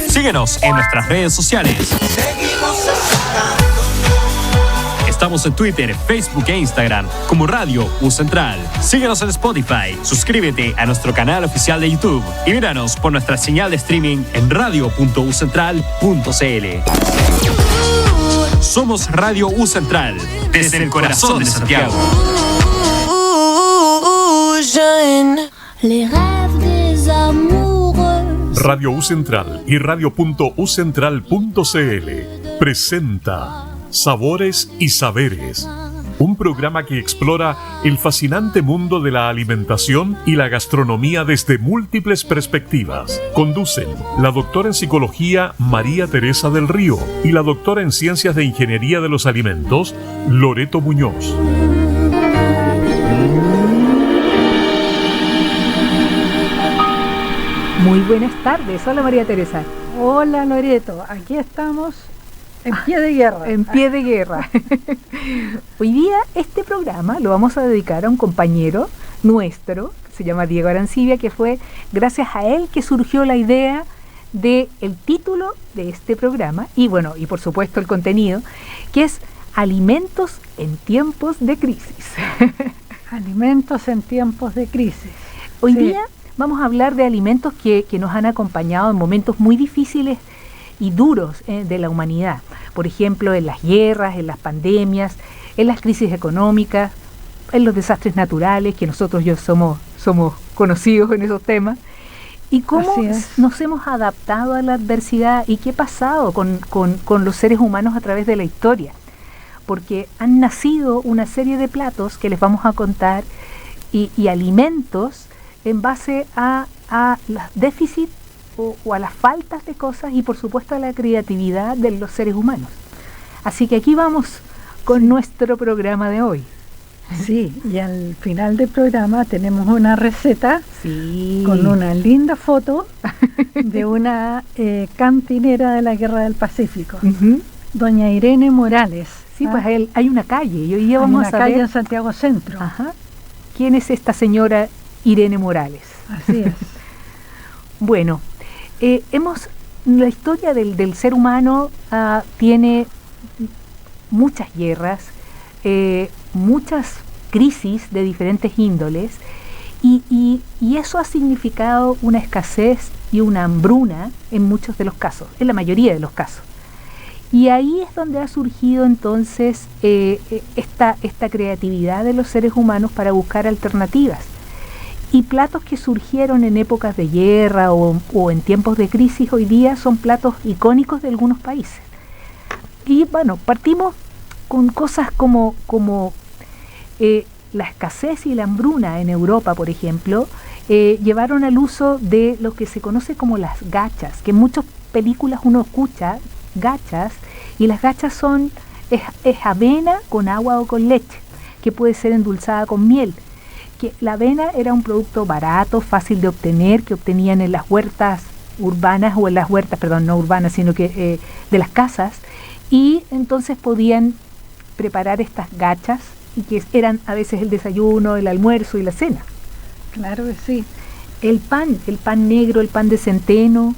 Síguenos en nuestras redes sociales. Estamos en Twitter, Facebook e Instagram como Radio U Central. Síguenos en Spotify, suscríbete a nuestro canal oficial de YouTube y míranos por nuestra señal de streaming en radio.ucentral.cl. Somos Radio U Central, desde el corazón de Santiago. Radio U Central y radio.ucentral.cl presenta Sabores y Saberes, un programa que explora el fascinante mundo de la alimentación y la gastronomía desde múltiples perspectivas. Conducen la doctora en psicología María Teresa del Río y la doctora en ciencias de ingeniería de los alimentos Loreto Muñoz. Muy buenas tardes. Hola María Teresa. Hola Loreto, aquí estamos en pie de guerra. En pie de guerra. Hoy día este programa lo vamos a dedicar a un compañero nuestro, que se llama Diego Arancibia, que fue gracias a él que surgió la idea del título de este programa y bueno, y por supuesto el contenido, que es Alimentos en tiempos de crisis. Alimentos en tiempos de crisis. Hoy día vamos a hablar de alimentos que nos han acompañado en momentos muy difíciles y duros de la humanidad. Por ejemplo, en las guerras, en las pandemias, en las crisis económicas, en los desastres naturales, que nosotros somos conocidos en esos temas. Y cómo nos hemos adaptado a la adversidad y qué ha pasado con los seres humanos a través de la historia. Porque han nacido una serie de platos que les vamos a contar y alimentos en base a los déficits o a las faltas de cosas y por supuesto a la creatividad de los seres humanos. Así que aquí vamos con nuestro programa de hoy. Sí, y al final del programa tenemos una receta con una linda foto de una cantinera de la Guerra del Pacífico, doña Irene Morales. Sí, pues hay una calle y hoy día vamos a saber... calle en Santiago Centro. Ajá. ¿Quién es esta señora Irene Morales? Así es. Bueno, la historia del ser humano tiene muchas guerras, muchas crisis de diferentes índoles y eso ha significado una escasez y una hambruna en muchos de los casos, en la mayoría de los casos. Y ahí es donde ha surgido entonces esta creatividad de los seres humanos para buscar alternativas. Y platos que surgieron en épocas de guerra o en tiempos de crisis hoy día son platos icónicos de algunos países. Y bueno, partimos con cosas como la escasez y la hambruna en Europa, por ejemplo, llevaron al uso de lo que se conoce como las gachas, que en muchas películas uno escucha gachas, y las gachas es avena con agua o con leche, que puede ser endulzada con miel. Que la avena era un producto barato, fácil de obtener, que obtenían en las huertas urbanas, o en las huertas, perdón, no urbanas, sino que de las casas, y entonces podían preparar estas gachas, y que eran a veces el desayuno, el almuerzo y la cena. Claro que sí. El pan negro, el pan de centeno,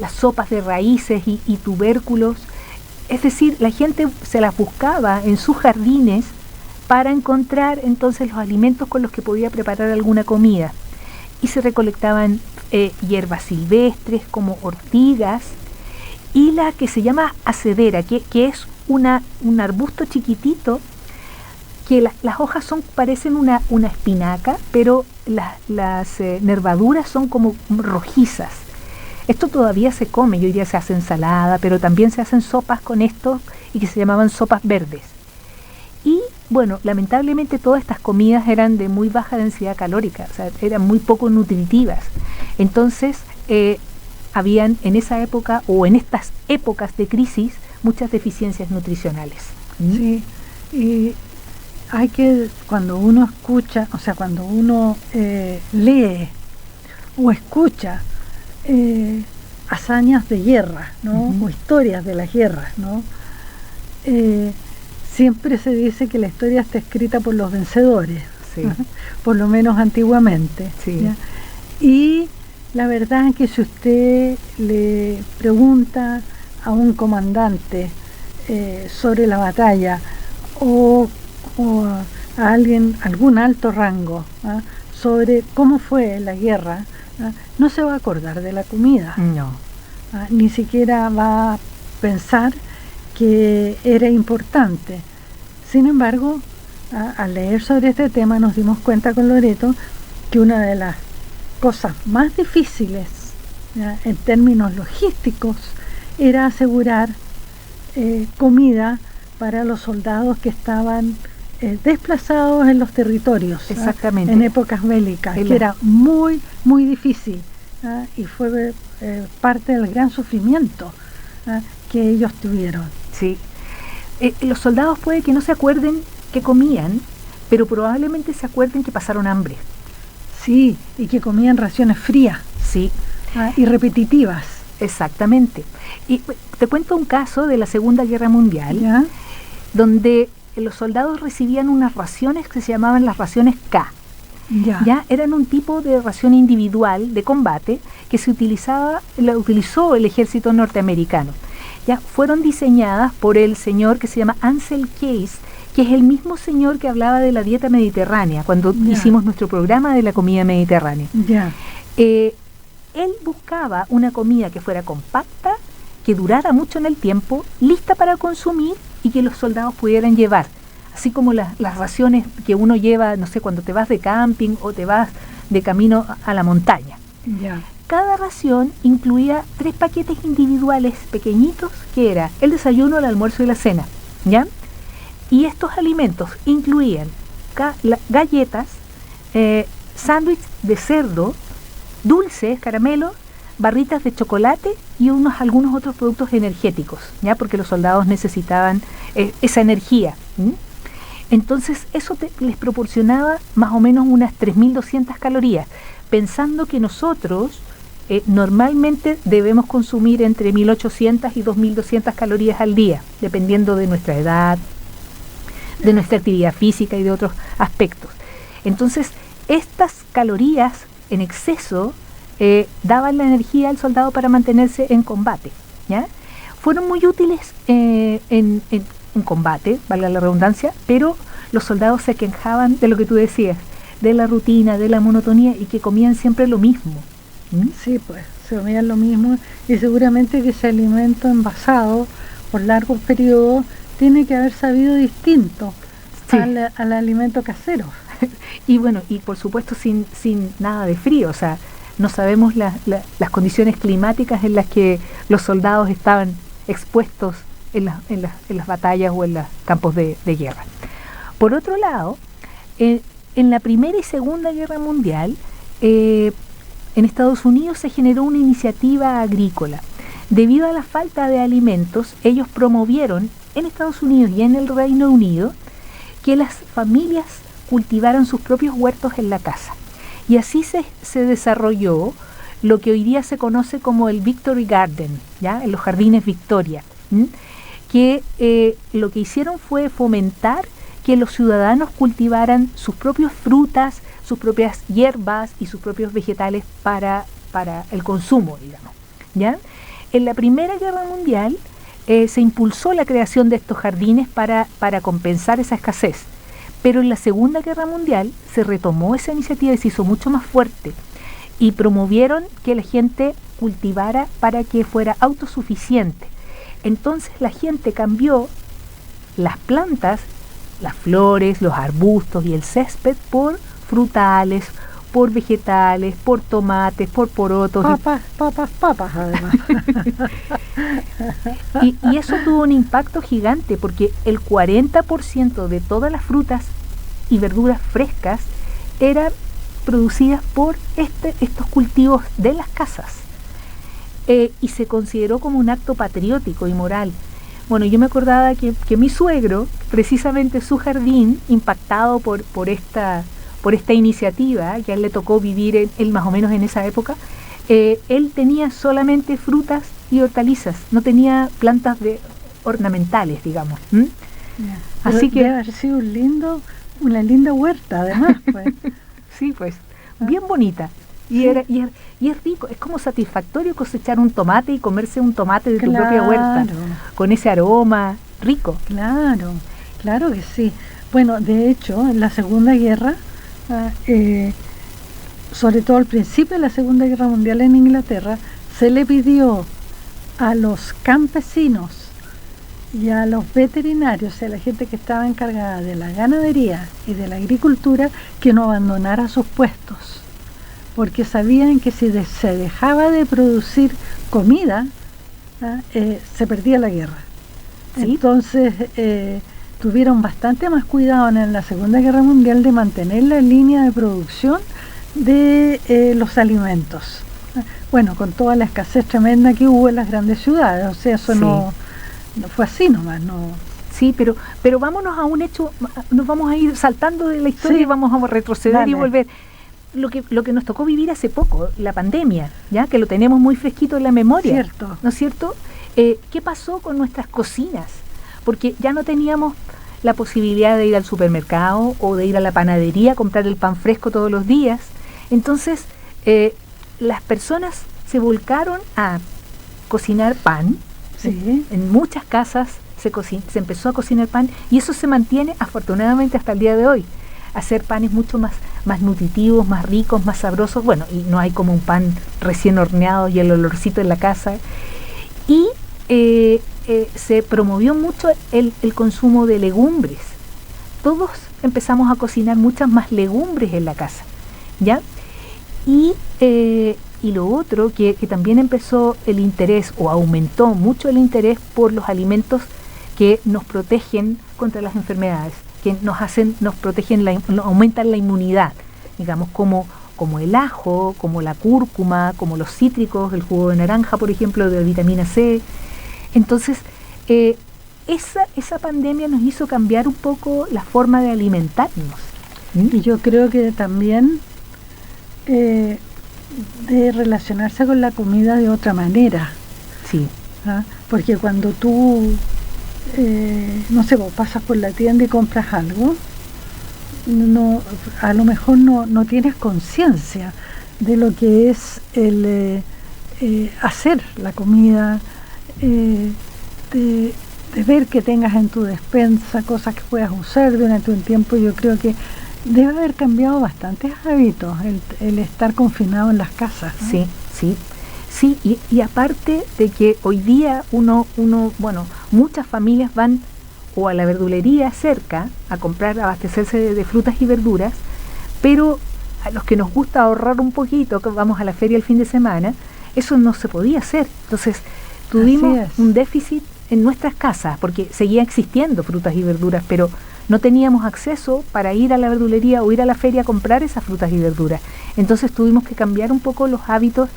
las sopas de raíces y tubérculos, es decir, la gente se las buscaba en sus jardines para encontrar entonces los alimentos con los que podía preparar alguna comida. Y se recolectaban hierbas silvestres como ortigas y la que se llama acedera, que es un arbusto chiquitito que las hojas parecen una espinaca, pero las nervaduras son como rojizas. Esto todavía se come, y hoy día se hace ensalada, pero también se hacen sopas con esto y que se llamaban sopas verdes. Y bueno, lamentablemente todas estas comidas eran de muy baja densidad calórica, o sea, eran muy poco nutritivas. Entonces, habían en esa época o en estas épocas de crisis muchas deficiencias nutricionales. Sí, y hay que, cuando uno escucha, o sea, cuando uno lee o escucha hazañas de guerra, ¿no? O historias de las guerras, ¿no? Siempre se dice que la historia está escrita por los vencedores, por lo menos antiguamente. Sí. Y La verdad que si usted le pregunta a un comandante sobre la batalla o a alguien, algún alto rango, sobre cómo fue la guerra, no se va a acordar de la comida. No. Ni siquiera va a pensar que era importante. Sin embargo, al leer sobre este tema nos dimos cuenta con Loreto que una de las cosas más difíciles en términos logísticos era asegurar comida para los soldados que estaban desplazados en los territorios. Exactamente. En épocas bélicas, que era muy, muy difícil, y fue parte del gran sufrimiento que ellos tuvieron. Sí. Los soldados puede que no se acuerden que comían, pero probablemente se acuerden que pasaron hambre. Sí, y que comían raciones frías. Sí. Y repetitivas. Exactamente. Y te cuento un caso de la Segunda Guerra Mundial, ¿Ya? donde los soldados recibían unas raciones que se llamaban las raciones K. Ya eran un tipo de ración individual de combate que la utilizó el ejército norteamericano. Ya fueron diseñadas por el señor que se llama Ansel Keys, que es el mismo señor que hablaba de la dieta mediterránea cuando hicimos nuestro programa de la comida mediterránea. Él buscaba una comida que fuera compacta, que durara mucho en el tiempo, lista para consumir y que los soldados pudieran llevar. Así como las raciones que uno lleva, no sé, cuando te vas de camping o te vas de camino a la montaña. Cada ración incluía 3 paquetes individuales pequeñitos, que era el desayuno, el almuerzo y la cena, ¿ya? Y estos alimentos incluían galletas, sándwich de cerdo, dulces, caramelos, barritas de chocolate y algunos otros productos energéticos, ¿ya? Porque los soldados necesitaban esa energía. Entonces eso les proporcionaba más o menos unas 3.200 calorías, pensando que nosotros normalmente debemos consumir entre 1.800 y 2.200 calorías al día, dependiendo de nuestra edad, de nuestra actividad física y de otros aspectos. Entonces, estas calorías en exceso daban la energía al soldado para mantenerse en combate, ¿ya? Fueron muy útiles en combate, valga la redundancia, pero los soldados se quejaban de lo que tú decías, de la rutina, de la monotonía y que comían siempre lo mismo. Sí, pues, se comían lo mismo y seguramente que ese alimento envasado por largos periodos tiene que haber sabido distinto al alimento casero. Y bueno, y por supuesto sin nada de frío, o sea, no sabemos las condiciones climáticas en las que los soldados estaban expuestos en las batallas o en los campos de guerra. Por otro lado, en la Primera y Segunda Guerra Mundial, en Estados Unidos se generó una iniciativa agrícola. Debido a la falta de alimentos, ellos promovieron en Estados Unidos y en el Reino Unido que las familias cultivaran sus propios huertos en la casa. Y así se desarrolló lo que hoy día se conoce como el Victory Garden, ¿ya? En los jardines Victoria, que lo que hicieron fue fomentar que los ciudadanos cultivaran sus propias frutas, sus propias hierbas y sus propios vegetales para el consumo, digamos, ¿ya? En la Primera Guerra Mundial se impulsó la creación de estos jardines para compensar esa escasez. Pero en la Segunda Guerra Mundial se retomó esa iniciativa y se hizo mucho más fuerte y promovieron que la gente cultivara para que fuera autosuficiente. Entonces la gente cambió las plantas, las flores, los arbustos y el césped por frutales, por vegetales, por tomates, por porotos. Papas, además. Y eso tuvo un impacto gigante porque el 40% de todas las frutas y verduras frescas eran producidas por estos cultivos de las casas. Y se consideró como un acto patriótico y moral. Bueno, yo me acordaba que mi suegro, precisamente su jardín, impactado por esta iniciativa, que a él le tocó vivir él más o menos en esa época, él tenía solamente frutas y hortalizas, no tenía plantas ornamentales, digamos. Así que debe haber sido una linda huerta, además, pues. Sí, pues, bien bonita. Y es rico, es como satisfactorio cosechar un tomate y comerse un tomate de tu propia huerta, con ese aroma rico. Claro, claro que sí. Bueno, de hecho, en la Segunda Guerra, sobre todo al principio de la Segunda Guerra Mundial en Inglaterra, se le pidió a los campesinos y a los veterinarios, a la gente que estaba encargada de la ganadería y de la agricultura, que no abandonara sus puestos, porque sabían que si se dejaba de producir comida, se perdía la guerra. ¿Sí? Entonces tuvieron bastante más cuidado en la Segunda Guerra Mundial de mantener la línea de producción de los alimentos. Bueno, con toda la escasez tremenda que hubo en las grandes ciudades, o sea, eso no fue así nomás, no. Sí, pero vámonos a un hecho, nos vamos a ir saltando de la historia, y vamos a retroceder y volver. Lo que nos tocó vivir hace poco, la pandemia, ya que lo tenemos muy fresquito en la memoria. Cierto. ¿No es cierto? ¿Qué pasó con nuestras cocinas? Porque ya no teníamos la posibilidad de ir al supermercado o de ir a la panadería a comprar el pan fresco todos los días. Entonces, las personas se volcaron a cocinar pan. Sí. En muchas casas se empezó a cocinar pan, y eso se mantiene afortunadamente hasta el día de hoy. Hacer panes mucho más nutritivos, más ricos, más sabrosos. Bueno, y no hay como un pan recién horneado y el olorcito en la casa. Y se promovió mucho el consumo de legumbres. Todos empezamos a cocinar muchas más legumbres en la casa, ¿ya? Y lo otro, que también empezó el interés, o aumentó mucho el interés por los alimentos que nos protegen contra las enfermedades, que nos protegen, aumentan la inmunidad, digamos, como el ajo, como la cúrcuma, como los cítricos, el jugo de naranja, por ejemplo, de vitamina C. Entonces, esa pandemia nos hizo cambiar un poco la forma de alimentarnos. Y yo creo que también de relacionarse con la comida de otra manera. Sí. Porque cuando tú, no sé, vos pasas por la tienda y compras algo, a lo mejor no tienes conciencia de lo que es el hacer la comida, de ver que tengas en tu despensa cosas que puedas usar durante un tiempo. Yo creo que debe haber cambiado bastantes hábitos el estar confinado en las casas, ¿no? Sí, y aparte de que hoy día muchas familias van o a la verdulería cerca a comprar, a abastecerse de frutas y verduras, pero a los que nos gusta ahorrar un poquito, que vamos a la feria el fin de semana, eso no se podía hacer. Entonces tuvimos un déficit en nuestras casas, porque seguía existiendo frutas y verduras, pero no teníamos acceso para ir a la verdulería o ir a la feria a comprar esas frutas y verduras. Entonces tuvimos que cambiar un poco los hábitos,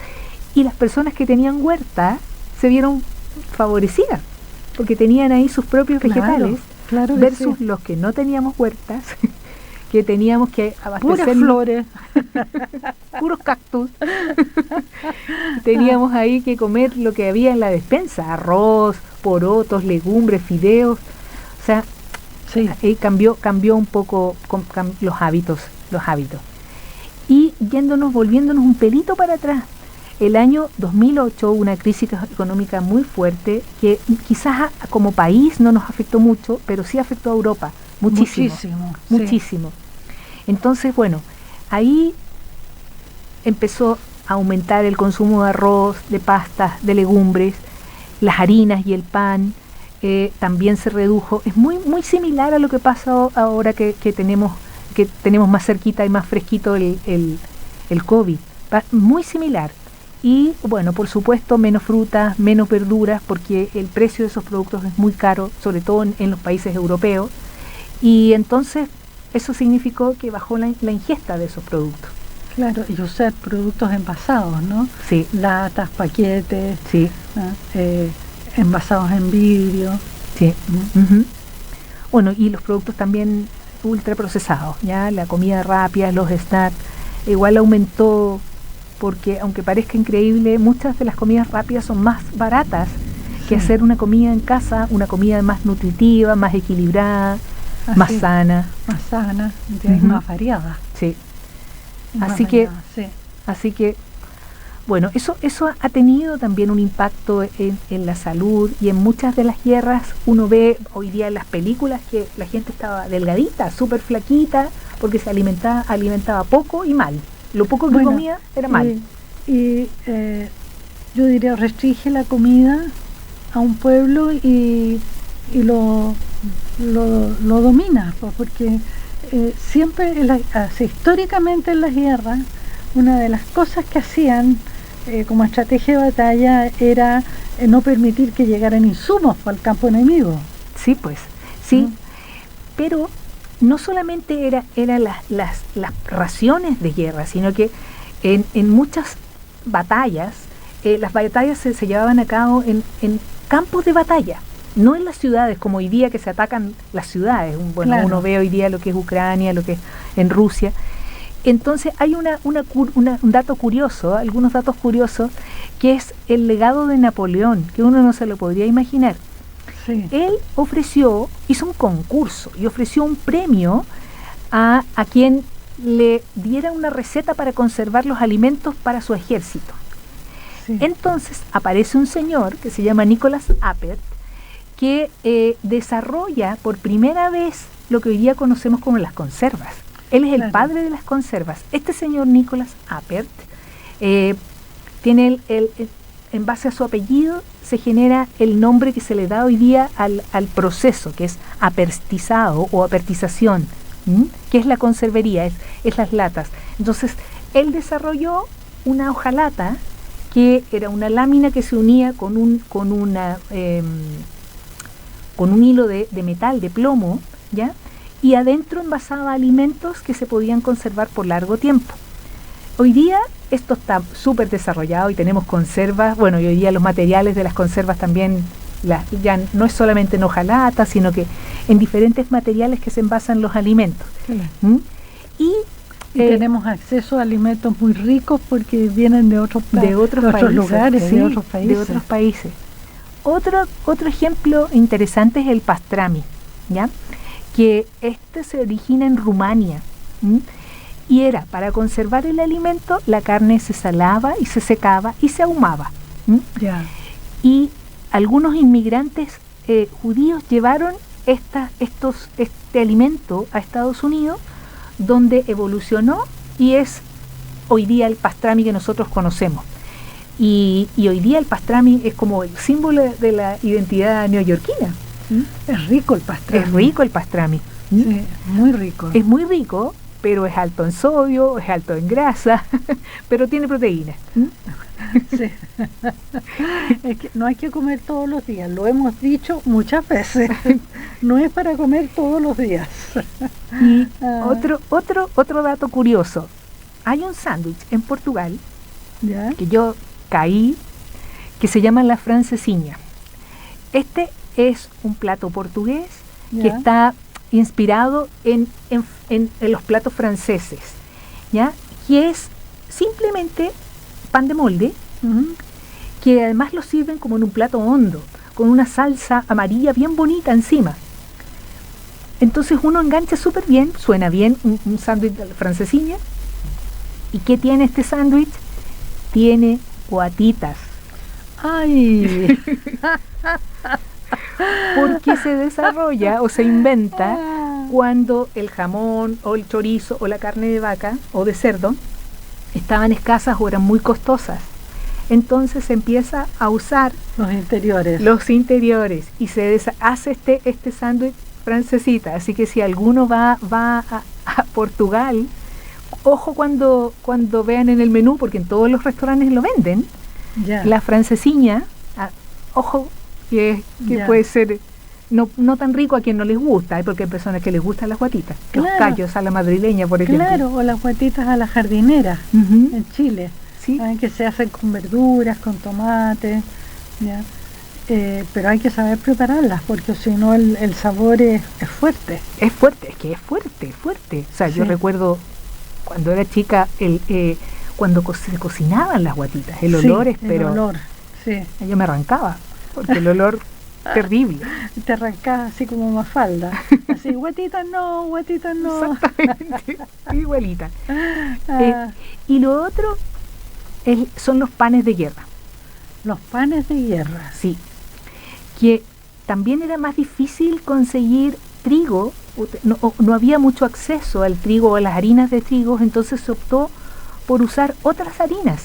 y las personas que tenían huerta se vieron favorecidas, porque tenían ahí sus propios vegetales, versus los que no teníamos huertas, que teníamos que abastecer puras flores, puros cactus. Teníamos ahí que comer lo que había en la despensa: arroz, porotos, legumbres, fideos. O sea, cambió un poco los hábitos. Y volviéndonos un pelito para atrás, el año 2008 hubo una crisis económica muy fuerte que quizás como país no nos afectó mucho, pero sí afectó a Europa muchísimo. Entonces, bueno, ahí empezó a aumentar el consumo de arroz, de pastas, de legumbres, las harinas y el pan. También se redujo. Es muy similar a lo que pasa ahora que tenemos más cerquita y más fresquito el COVID. Muy similar. Y bueno, por supuesto, menos frutas, menos verduras, porque el precio de esos productos es muy caro, sobre todo en los países europeos. Y entonces eso significó que bajó la ingesta de esos productos. Claro, y usar productos envasados, ¿no? Sí. Latas, paquetes, sí. Envasados en vidrio. Sí. Uh-huh. Bueno, y los productos también ultraprocesados, ya la comida rápida, los snacks, igual aumentó, porque aunque parezca increíble, muchas de las comidas rápidas son más baratas que hacer una comida en casa, una comida más nutritiva, más equilibrada, más sana. Más sana, más variada. Sí. Así que, bueno, eso ha tenido también un impacto en la salud, y en muchas de las guerras uno ve hoy día en las películas que la gente estaba delgadita, súper flaquita, porque se alimentaba poco y mal. Lo poco que comía era mal. Yo diría, restringe la comida a un pueblo y lo domina, pues, porque siempre, históricamente en las guerras, una de las cosas que hacían como estrategia de batalla era no permitir que llegaran insumos al campo enemigo. Sí, pues, sí, pero no solamente eran las raciones de guerra, sino que en muchas batallas, las batallas se llevaban a cabo en campos de batalla, no en las ciudades, como hoy día que se atacan las ciudades. Bueno, claro. Uno ve hoy día lo que es Ucrania, lo que es en Rusia. Entonces hay un dato curioso, algunos datos curiosos, que es el legado de Napoleón, que uno no se lo podría imaginar. Sí. Él hizo un concurso y ofreció un premio a quien le diera una receta para conservar los alimentos para su ejército. Sí. Entonces aparece un señor que se llama Nicholas Appert, que desarrolla por primera vez lo que hoy día conocemos como las conservas. Él es el padre de las conservas. Este señor Nicholas Appert tiene en base a su apellido, se genera el nombre que se le da hoy día al proceso, que es apertizado o apertización, que es la conservería, es las latas. Entonces, él desarrolló una hojalata que era una lámina que se unía con un hilo de metal, de plomo, ¿ya? Y adentro envasaba alimentos que se podían conservar por largo tiempo. Hoy día esto está súper desarrollado y tenemos conservas, bueno, y hoy día los materiales de las conservas también, ya no es solamente en hojalata, sino que en diferentes materiales que se envasan los alimentos. Sí. Y tenemos acceso a alimentos muy ricos porque vienen de otros lugares, sí, de otros países. De otros países. Otro ejemplo interesante es el pastrami, ¿ya? Que se origina en Rumania, y era para conservar el alimento, la carne se salaba y se secaba y se ahumaba. Y algunos inmigrantes judíos llevaron este alimento a Estados Unidos, donde evolucionó y es hoy día el pastrami que nosotros conocemos. Y hoy día el pastrami es como el símbolo de la identidad neoyorquina. Es rico el pastrami. Es rico el pastrami. Sí, muy rico. Es muy rico, pero es alto en sodio, es alto en grasa, pero tiene proteína. Sí. Es que no hay que comer todos los días, lo hemos dicho muchas veces. No es para comer todos los días. Y otro dato curioso. Hay un sándwich en Portugal, ¿ya?, que yo caí, que se llama la francesiña. Este es un plato portugués, ¿ya?, que está inspirado en los platos franceses, ¿ya?, que es simplemente pan de molde, que además lo sirven como en un plato hondo, con una salsa amarilla bien bonita encima. Entonces uno engancha súper bien, suena bien un sándwich de la francesiña. ¿Y qué tiene este sándwich? Tiene guatitas. ¡Ay! Porque se desarrolla o se inventa cuando el jamón o el chorizo o la carne de vaca o de cerdo estaban escasas o eran muy costosas. Entonces se empieza a usar los interiores y se hace este sándwich francesita. Así que si alguno va a Portugal, ojo cuando vean en el menú, porque en todos los restaurantes lo venden, la francesiña, ojo que puede ser no tan rico a quien no les gusta, porque hay personas que les gustan las guatitas, los callos a la madrileña, por ejemplo. Claro, o las guatitas a la jardinera, en Chile, ¿sí?, que se hacen con verduras, con tomate, ¿ya? Pero hay que saber prepararlas, porque si no el sabor es fuerte. Es fuerte. O sea, yo recuerdo cuando era chica, cuando se cocinaban las guatitas, el olor yo me arrancaba, porque el olor terrible. Te arrancaba así como Mafalda, así, guatita no. Exactamente, igualita. Y lo otro son los panes de guerra. Los panes de guerra. Sí, que también era más difícil conseguir trigo, no había mucho acceso al trigo o a las harinas de trigo, entonces se optó por usar otras harinas.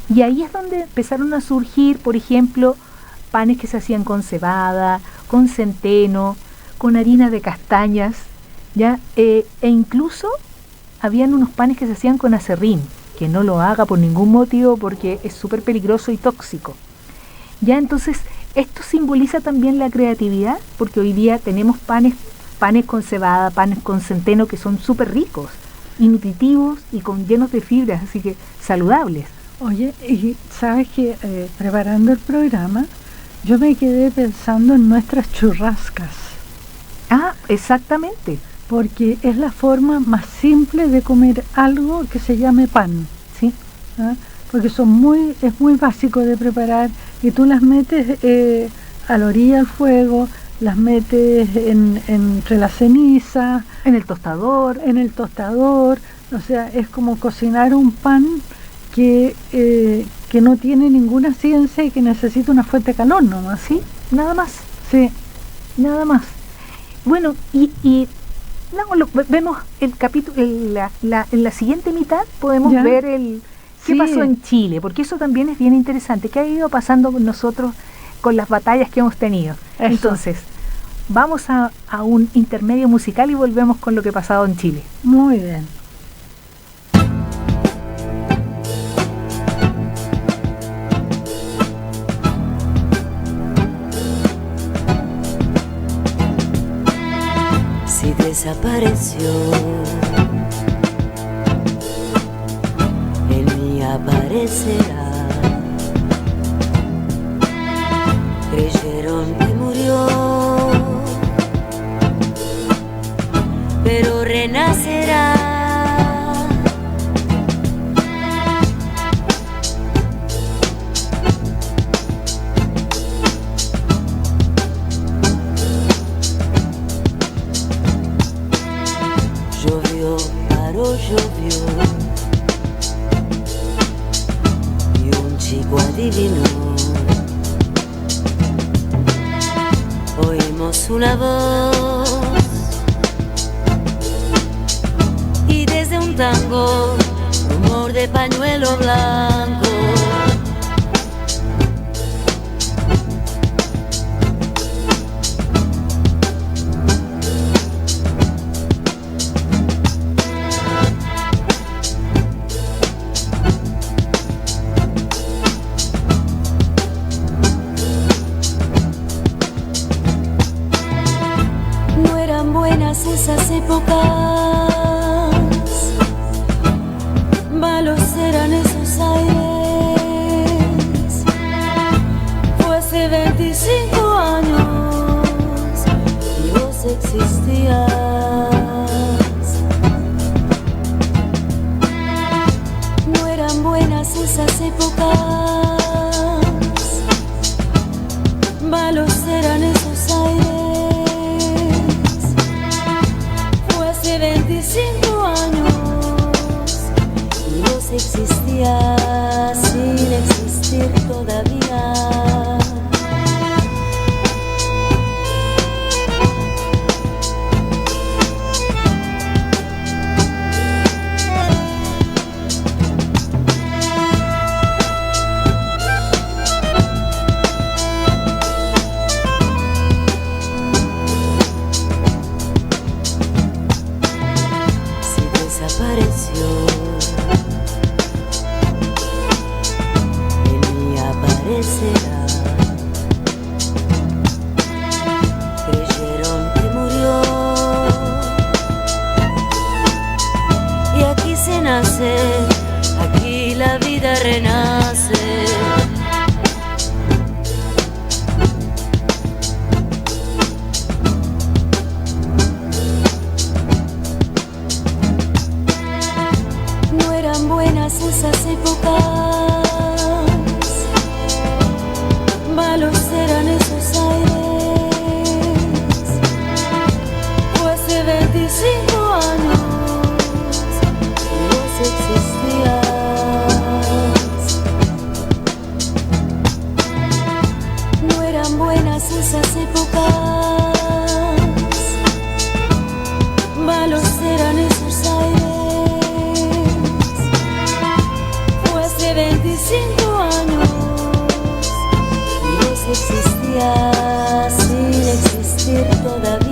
Y ahí es donde empezaron a surgir, por ejemplo, panes que se hacían con cebada, con centeno, con harina de castañas, ¿ya? E incluso habían unos panes que se hacían con aserrín, que no lo haga por ningún motivo porque es súper peligroso y tóxico. Ya, entonces esto simboliza también la creatividad, porque hoy día tenemos panes con cebada, panes con centeno que son súper ricos y nutritivos y llenos de fibras, así que saludables. Oye, y sabes que preparando el programa yo me quedé pensando en nuestras churrascas. Ah, exactamente. Porque es la forma más simple de comer algo que se llame pan, ¿sí? ¿Ah? Porque es muy básico de preparar y tú las metes a la orilla del fuego, las metes entre la ceniza, en el tostador, o sea, es como cocinar un pan que no tiene ninguna ciencia y que necesita una fuente de calor nomás. Sí, nada más. Sí, nada más. Bueno, y vemos el capítulo, en la siguiente mitad podemos ver qué pasó en Chile, porque eso también es bien interesante, qué ha ido pasando con nosotros con las batallas que hemos tenido. Eso. Entonces, vamos a un intermedio musical y volvemos con lo que ha pasado en Chile. Muy bien. Si desapareció, en mí aparecerá. Creyeron que murió, pero renacerá. Llovió y un chico adivinó. Oímos una voz y desde un tango, rumor de pañuelo blanco. Esas épocas, malos eran esos aires. Fue hace 25 años y vos existías. No eran buenas esas épocas, malos eran esos aires. 25 años y vos existías sin existir todavía. Creyeron que murió y aquí se nace, aquí la vida renace. No eran buenas esas épocas, buenas esas épocas. Malos eran esos aires. Fue hace 25 años y Dios existía sin existir todavía.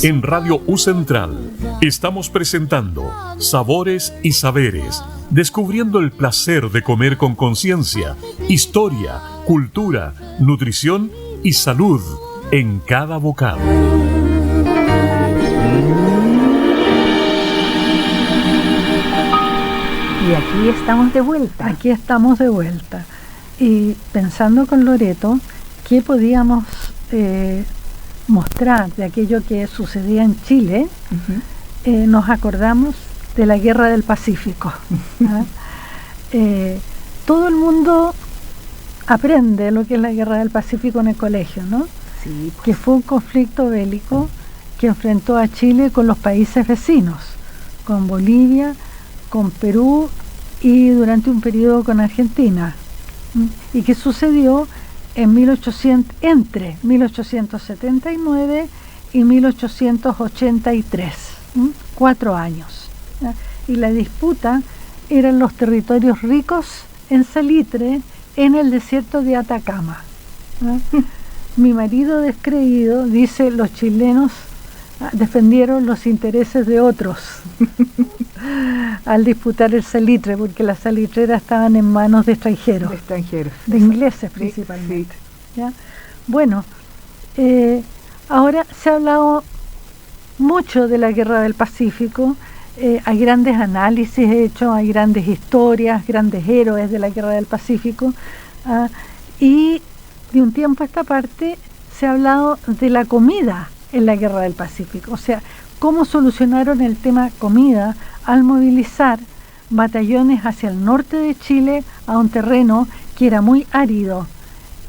En Radio U Central estamos presentando Sabores y Saberes, descubriendo el placer de comer con conciencia, historia, cultura, nutrición y salud en cada bocado. Y aquí estamos de vuelta. Aquí estamos de vuelta. Y pensando con Loreto, ¿qué podíamos mostrar de aquello que sucedía en Chile? Nos acordamos de la Guerra del Pacífico. Todo el mundo aprende lo que es la Guerra del Pacífico en el colegio, ¿no? Sí, pues. Que fue un conflicto bélico que enfrentó a Chile con los países vecinos, con Bolivia, con Perú y durante un periodo con Argentina, y que sucedió entre 1879 y 1883, 4 años. Y la disputa eran los territorios ricos en salitre en el desierto de Atacama. Mi marido descreído dice: los chilenos defendieron los intereses de otros al disputar el salitre, porque las salitreras estaban en manos de extranjeros, de ingleses principalmente. Sí. ¿Ya? Bueno, ahora se ha hablado mucho de la Guerra del Pacífico, hay grandes análisis hechos, hay grandes historias, grandes héroes de la Guerra del Pacífico, y de un tiempo a esta parte se ha hablado de la comida en la Guerra del Pacífico, o sea, cómo solucionaron el tema comida al movilizar batallones hacia el norte de Chile a un terreno que era muy árido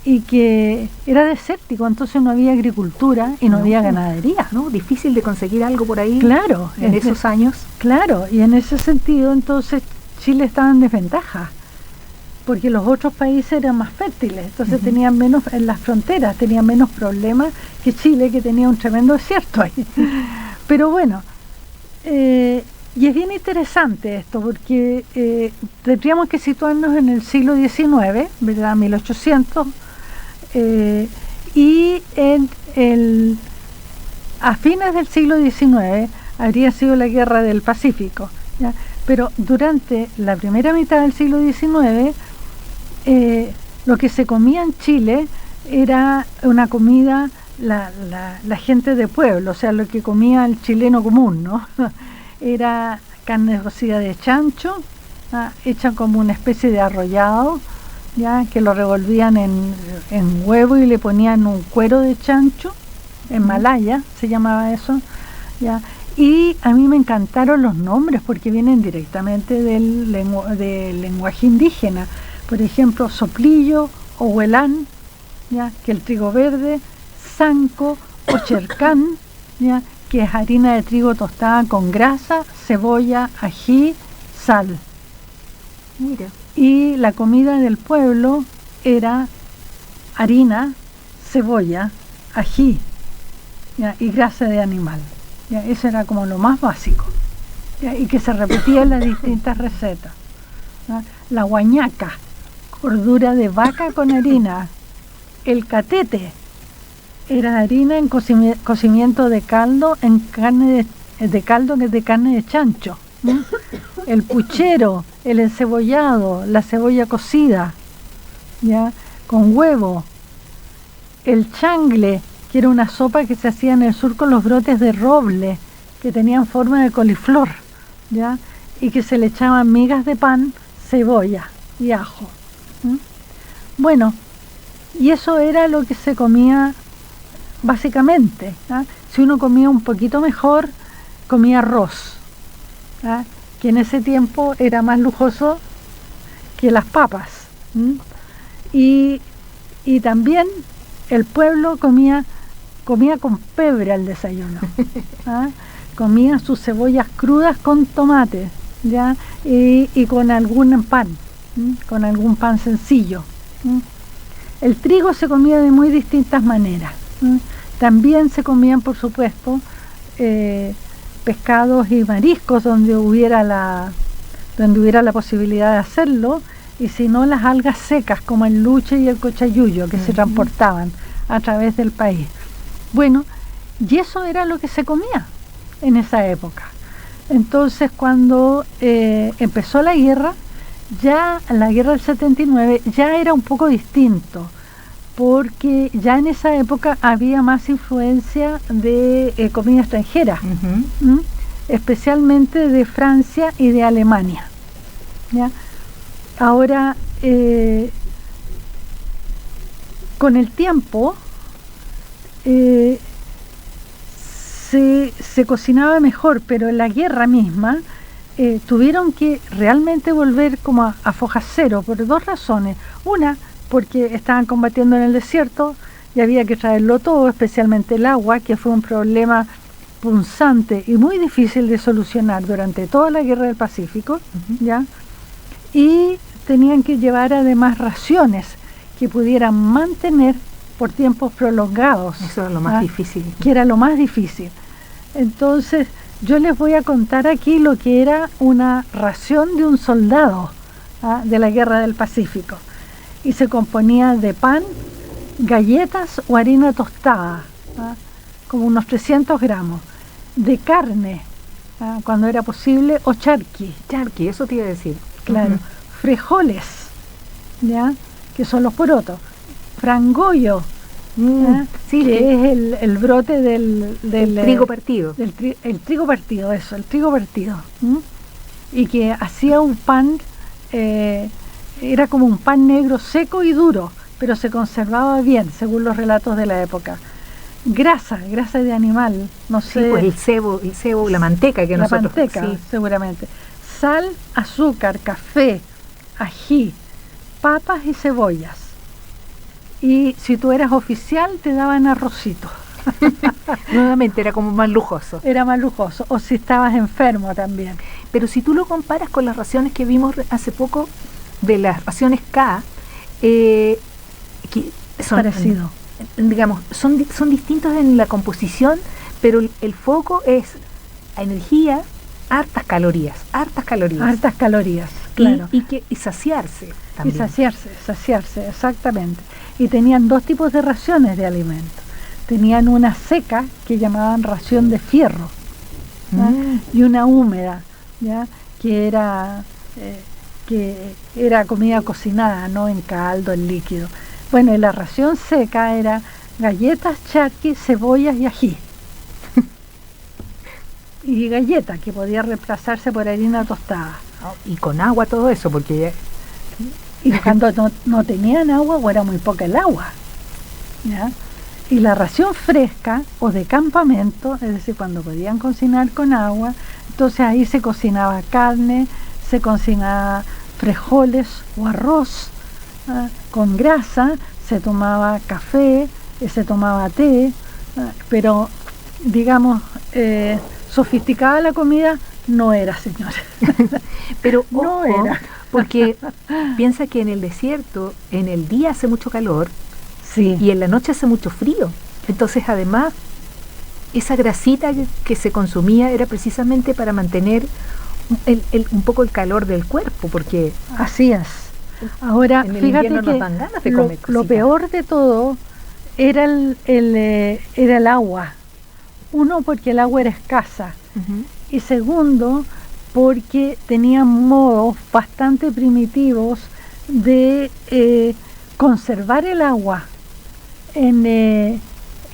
y que era desértico, entonces no había agricultura y no había ganadería. ¿No? Difícil de conseguir algo por ahí. Claro, en esos años. Claro, y en ese sentido entonces Chile estaba en desventaja, porque los otros países eran más fértiles, entonces tenían menos, en las fronteras tenían menos problemas que Chile, que tenía un tremendo desierto ahí. Pero bueno, y es bien interesante esto, porque tendríamos que situarnos en el siglo XIX, ¿verdad? 1800, y a fines del siglo XIX habría sido la Guerra del Pacífico, ¿ya? Pero durante la primera mitad del siglo XIX, lo que se comía en Chile era una comida, la gente de pueblo, o sea, lo que comía el chileno común, ¿no? Era carne cocida de chancho, hecha como una especie de arrollado, ya, que lo revolvían en huevo y le ponían un cuero de chancho, en Malaya se llamaba eso, ya. Y a mí me encantaron los nombres porque vienen directamente del lenguaje indígena. Por ejemplo, soplillo o huelán, ¿ya? Que el trigo verde, zanco o chercán, ¿ya? Que es harina de trigo tostada con grasa, cebolla, ají, sal. Mira. Y la comida del pueblo era harina, cebolla, ají, ¿ya? Y grasa de animal. ¿Ya? Eso era como lo más básico, ¿ya? Y que se repetía en las distintas recetas, ¿ya? La guañaca, cordura de vaca con harina. El catete era harina en cocimiento de caldo, en carne de caldo que es de carne de chancho. El puchero, el encebollado, la cebolla cocida, ¿ya? con huevo. El changle, que era una sopa que se hacía en el sur con los brotes de roble, que tenían forma de coliflor, ¿ya? Y que se le echaban migas de pan, cebolla y ajo. Bueno, y eso era lo que se comía básicamente, ¿ya? Si uno comía un poquito mejor, comía arroz, ¿ya? Que en ese tiempo era más lujoso que las papas. Y también el pueblo comía con pebre al desayuno. ¿Ah? Comía sus cebollas crudas con tomate, ¿ya? Y con algún pan, con algún pan sencillo. El trigo se comía de muy distintas maneras. También se comían, por supuesto, pescados y mariscos donde hubiera la posibilidad de hacerlo, y si no, las algas secas como el luche y el cochayuyo, que se transportaban a través del país. Bueno, y eso era lo que se comía en esa época. Entonces, cuando empezó la guerra del 79, ya era un poco distinto, porque ya en esa época había más influencia de comida extranjera, especialmente de Francia y de Alemania, ¿ya? Ahora, con el tiempo se cocinaba mejor, pero en la guerra misma tuvieron que realmente volver como a foja cero por dos razones. Una, porque estaban combatiendo en el desierto y había que traerlo todo, especialmente el agua, que fue un problema punzante y muy difícil de solucionar durante toda la guerra del Pacífico, ¿ya? Y tenían que llevar además raciones que pudieran mantener por tiempos prolongados. Eso era lo más difícil. Que era lo más difícil. Entonces, yo les voy a contar aquí lo que era una ración de un soldado de la guerra del Pacífico. Y se componía de pan, galletas o harina tostada, como unos 300 gramos, de carne, cuando era posible, o charqui. Charqui, eso te iba a decir. Claro. Frijoles, ¿ya? Que son los porotos. Frangollo, sí, que es el brote del trigo partido. El trigo partido, eso, el trigo partido. Y que hacía un pan, era como un pan negro seco y duro, pero se conservaba bien, según los relatos de la época. Grasa de animal, no sé. Sí, pues el cebo, la manteca que nosotros... La manteca, sí, seguramente. Sal, azúcar, café, ají, papas y cebollas. Y si tú eras oficial, te daban arrocito. Nuevamente era como más lujoso. Era más lujoso, o si estabas enfermo también. Pero si tú lo comparas con las raciones que vimos hace poco, de las raciones K, que son parecido. Digamos, son distintos en la composición, pero el foco es energía, hartas calorías, claro. Y saciarse también. Y saciarse, exactamente. Y tenían dos tipos de raciones de alimentos. Tenían una seca, que llamaban ración de fierro, y una húmeda, ¿ya? Que era comida cocinada, no en caldo, en líquido. Bueno, y la ración seca era galletas, charqui, cebollas y ají. Y galleta, que podía reemplazarse por harina tostada. Y con agua todo eso, porque... Y cuando no tenían agua, o era muy poca el agua, ¿ya? Y la ración fresca o de campamento, es decir, cuando podían cocinar con agua, entonces ahí se cocinaba carne, se cocinaba frijoles o arroz, con grasa, se tomaba café, se tomaba té, pero digamos, sofisticada la comida no era, señora. Pero no ojo, era. Porque piensa que en el desierto, en el día hace mucho calor, sí, y en la noche hace mucho frío. Entonces, además, esa grasita que se consumía era precisamente para mantener un poco el calor del cuerpo, porque... Así es. Ahora, fíjate que lo peor de todo era el agua. Uno, porque el agua era escasa. Y segundo, porque tenían modos bastante primitivos de conservar el agua en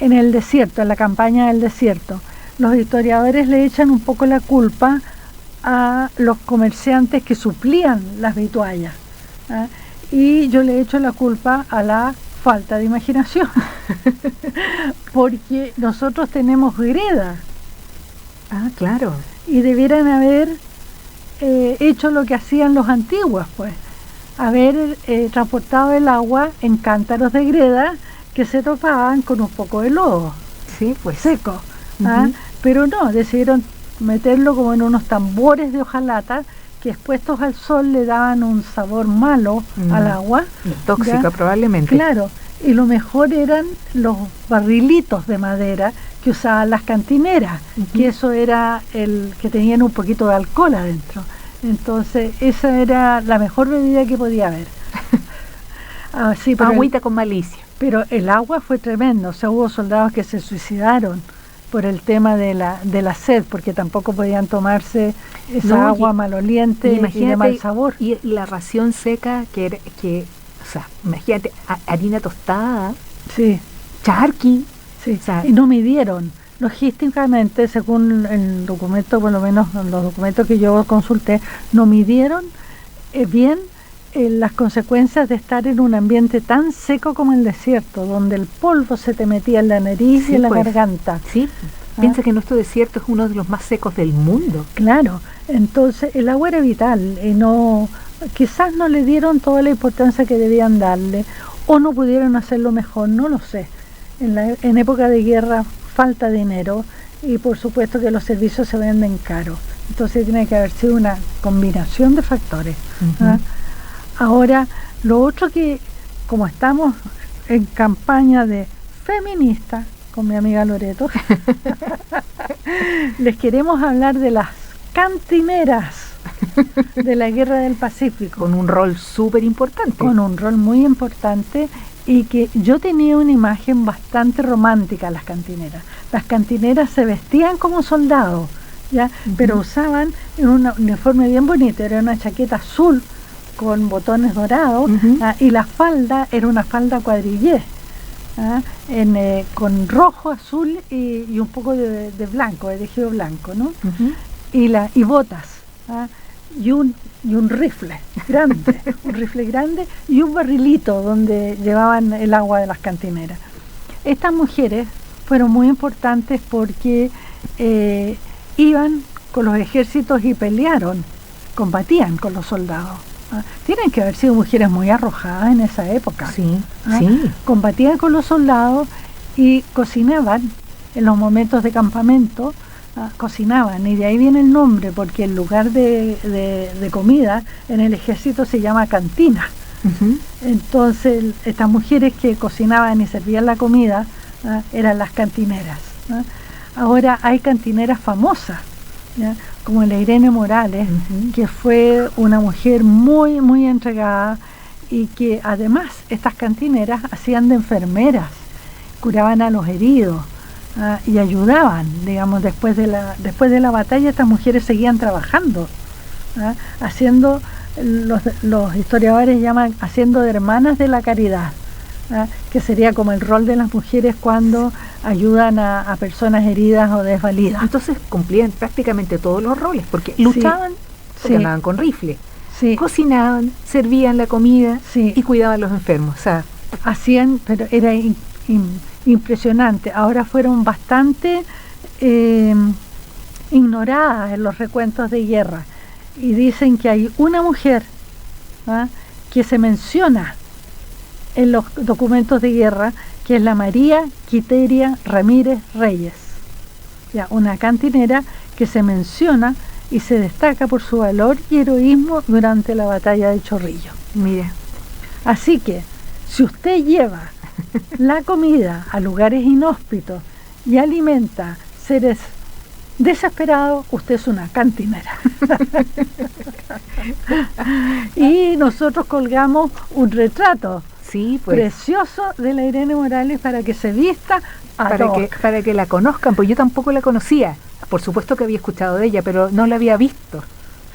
el desierto, en la campaña del desierto. Los historiadores le echan un poco la culpa a los comerciantes que suplían las vituallas, ¿ah? Y yo le echo la culpa a la falta de imaginación, porque nosotros tenemos greda. Ah, claro. Y debieran haber hecho lo que hacían los antiguos, pues, haber transportado el agua en cántaros de greda que se topaban con un poco de lodo, sí, pues, seco. ¿Ah? Pero no, decidieron meterlo como en unos tambores de hojalata que expuestos al sol le daban un sabor malo al agua. Tóxica, probablemente. Claro, y lo mejor eran los barrilitos de madera que usaban las cantineras, que eso era el que tenían un poquito de alcohol adentro. Entonces esa era la mejor bebida que podía haber. Sí, agüita con malicia. Pero el agua fue tremendo, o sea, hubo soldados que se suicidaron por el tema de la sed, porque tampoco podían tomarse esa agua maloliente y de mal sabor. Y la ración seca, que o sea, imagínate, harina tostada, sí, charqui. Sí, o sea, y no midieron. Logísticamente, según el documento, por lo menos los documentos que yo consulté, no midieron bien las consecuencias de estar en un ambiente tan seco como el desierto, donde el polvo se te metía en la nariz y en la garganta. Sí, piensa que nuestro desierto es uno de los más secos del mundo. Claro, entonces el agua era vital y quizás no le dieron toda la importancia que debían darle, o no pudieron hacerlo mejor, no lo sé. En época de guerra falta dinero y por supuesto que los servicios se venden caros. Entonces tiene que haber sido una combinación de factores. ¿Ah? Ahora, lo otro que, como estamos en campaña de feminista con mi amiga Loreto, les queremos hablar de las cantineras de la Guerra del Pacífico. Con un rol súper importante. Con un rol muy importante, y que yo tenía una imagen bastante romántica de las cantineras. Las cantineras se vestían como soldados, ¿ya? Pero usaban un uniforme bien bonito, era una chaqueta azul con botones dorados, y la falda era una falda cuadrillé, con rojo, azul y un poco de blanco, de tejido blanco, ¿no? Y botas, y un rifle grande y un barrilito donde llevaban el agua de las cantineras. Estas mujeres fueron muy importantes porque iban con los ejércitos y combatían con los soldados. Tienen que haber sido mujeres muy arrojadas en esa época. Sí. Combatían con los soldados y cocinaban en los momentos de campamento. Cocinaban, y de ahí viene el nombre, porque el lugar de comida en el ejército se llama cantina. Entonces estas mujeres que cocinaban y servían la comida eran las cantineras. Ahora hay cantineras famosas, ¿ya? Como la Irene Morales, que fue una mujer muy, muy entregada, y que además estas cantineras hacían de enfermeras, curaban a los heridos. Y ayudaban, digamos, después de la batalla. Estas mujeres seguían trabajando, haciendo, los historiadores llaman, haciendo de hermanas de la caridad, que sería como el rol de las mujeres cuando ayudan a personas heridas o desvalidas. Entonces cumplían prácticamente todos los roles, porque luchaban, porque andaban con rifle, cocinaban, servían la comida y cuidaban a los enfermos. O sea, hacían, pero era impresionante. Ahora fueron bastante ignoradas en los recuentos de guerra, y dicen que hay una mujer que se menciona en los documentos de guerra, que es la María Quiteria Ramírez Reyes, ya, una cantinera que se menciona y se destaca por su valor y heroísmo durante la batalla de Chorrillo. Mira, así que si usted lleva la comida a lugares inhóspitos y alimenta seres desesperados, usted es una cantinera. Y nosotros colgamos un retrato precioso de la Irene Morales para que se vista para que la conozcan, pues yo tampoco la conocía. Por supuesto que había escuchado de ella, pero no la había visto.